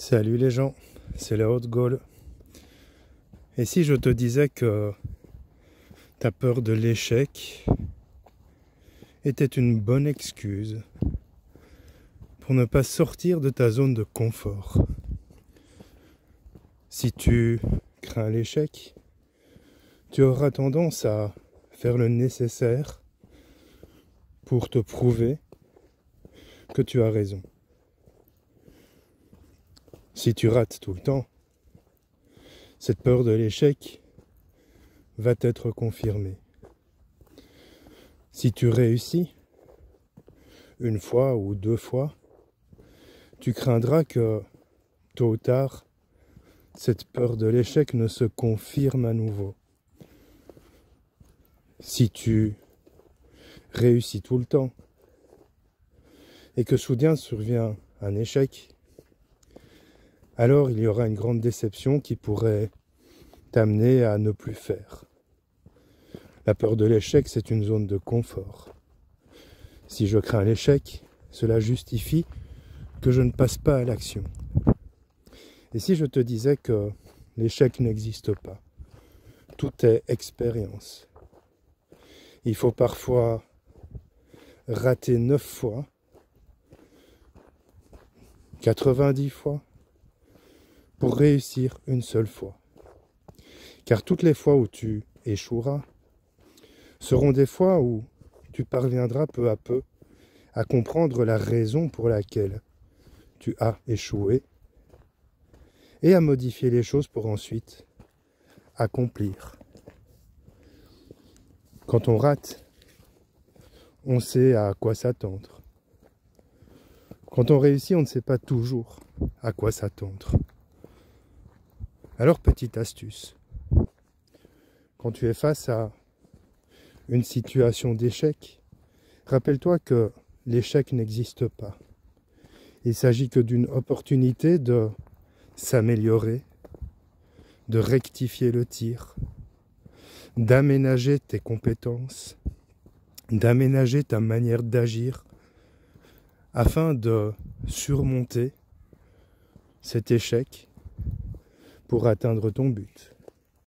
Salut les gens, c'est la Haute Gaule. Et si je te disais que ta peur de l'échec était une bonne excuse pour ne pas sortir de ta zone de confort? Si tu crains l'échec, tu auras tendance à faire le nécessaire pour te prouver que tu as raison. Si tu rates tout le temps, cette peur de l'échec va être confirmée. Si tu réussis, une fois ou deux fois, tu craindras que, tôt ou tard, cette peur de l'échec ne se confirme à nouveau. Si tu réussis tout le temps, et que soudain survient un échec, alors il y aura une grande déception qui pourrait t'amener à ne plus faire. La peur de l'échec, c'est une zone de confort. Si je crains l'échec, cela justifie que je ne passe pas à l'action. Et si je te disais que l'échec n'existe pas, tout est expérience. Il faut parfois rater 9 fois, 90 fois, pour réussir une seule fois. Car toutes les fois où tu échoueras seront des fois où tu parviendras peu à peu à comprendre la raison pour laquelle tu as échoué et à modifier les choses pour ensuite accomplir. Quand on rate, on sait à quoi s'attendre. Quand on réussit, on ne sait pas toujours à quoi s'attendre. Alors, petite astuce. Quand tu es face à une situation d'échec, rappelle-toi que l'échec n'existe pas. Il s'agit que d'une opportunité de s'améliorer, de rectifier le tir, d'aménager tes compétences, d'aménager ta manière d'agir afin de surmonter cet échec pour atteindre ton but.